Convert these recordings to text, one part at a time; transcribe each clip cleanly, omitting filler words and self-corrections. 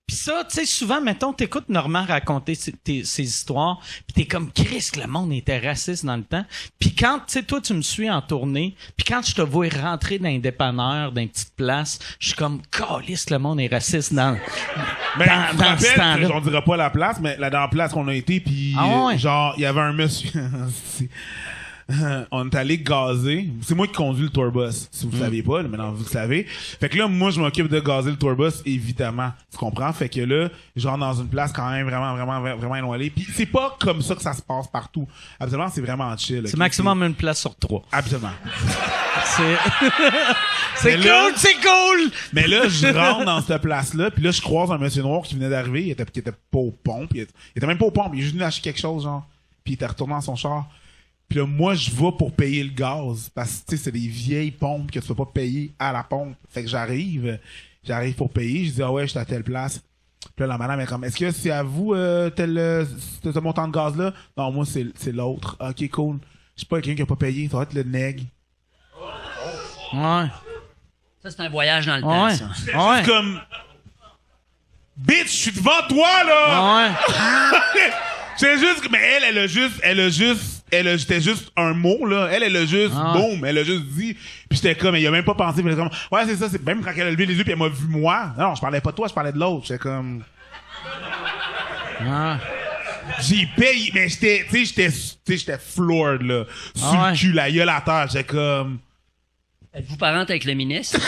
Puis ça, tu sais, souvent, mettons, t'écoutes Normand raconter ses histoires, puis t'es comme, Chris, le monde était raciste dans le temps. Puis quand, tu sais, toi, tu me suis en tournée, puis quand je te vois rentrer dans un dépanneur, dans une petite place, je suis comme, calisse, le monde est raciste dans ce temps-là. On dira pas la place, mais dans la place qu'on a été, puis genre, il y avait un monsieur... on est allé gazer. C'est moi qui conduis le tourbus, si vous le saviez pas, maintenant vous le savez. Fait que là, moi, je m'occupe de gazer le tourbus, évidemment. Tu comprends? Fait que là, je rentre dans une place quand même vraiment éloignée. Puis c'est pas comme ça que ça se passe partout. Absolument, c'est vraiment chill. C'est maximum une place sur 3. Absolument. C'est cool, c'est cool! Mais là, je rentre dans cette place-là, puis là, je croise un monsieur noir qui venait d'arriver, il était pas aux pompes, il était même pas aux pompes, il est juste venu acheter quelque chose, genre. Puis il était retourné dans son char. Puis là, moi, je vais pour payer le gaz. Parce que, tu sais, c'est des vieilles pompes que tu peux pas payer à la pompe. Fait que j'arrive pour payer. Je dis, ah ouais, je suis à telle place. Puis là, la madame est comme, est-ce que c'est à vous, ce montant de gaz-là? Non, moi, c'est l'autre. Ok, cool. Je sais pas, quelqu'un qui a pas payé. Ça va être le nègre. Ouais. Ça, c'est un voyage dans le temps, ça. Ouais. C'est comme, bitch, je suis devant toi, là! Ouais. C'est juste, mais c'était juste un mot, là. Elle a juste, boum, elle a juste dit. Puis j'étais comme, elle a même pas pensé. Puis elle était comme, ouais, c'est ça, c'est même quand elle a levé les yeux puis elle m'a vu moi. Non, je parlais pas de toi, je parlais de l'autre. J'étais comme. J'ai payé, mais j'étais floored, là. Sur le cul, la gueule à terre. J'étais comme. Êtes-vous parente avec le ministre?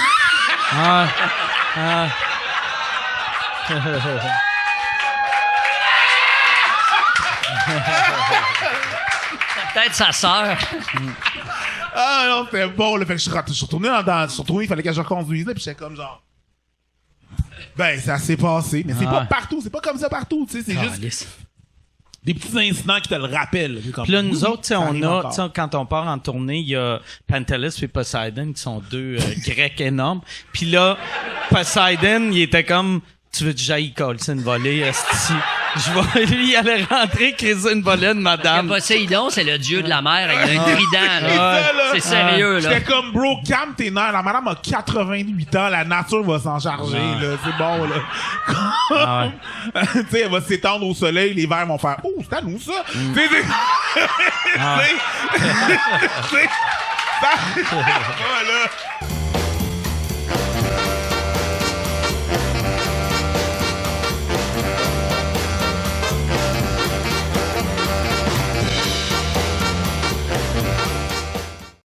Peut-être sa sœur. Ah non, c'était bon, là. Fait que je suis retourné il fallait que je reconduise, là, pis j'étais comme genre. Ben, ça s'est passé, mais c'est pas partout, c'est pas comme ça partout, tu sais, c'est juste des petits incidents qui te le rappellent. Puis là, nous autres, on a, quand on part en tournée, il y a Pantelis et Poseidon qui sont deux Grecs énormes. Puis là, Poseidon, il était comme, tu veux que j'aille coller une volée, esti. Lui, il allait rentrer, criser une volée de madame. Poséidon, c'est le dieu de la mer avec un trident, là. C'est sérieux, là. J'étais comme, bro, calme tes nerfs. La madame a 88 ans, la nature va s'en charger, là. C'est bon, là. Tu sais, elle va s'étendre au soleil, les vers vont faire, oh, c'est à nous, ça. Voilà.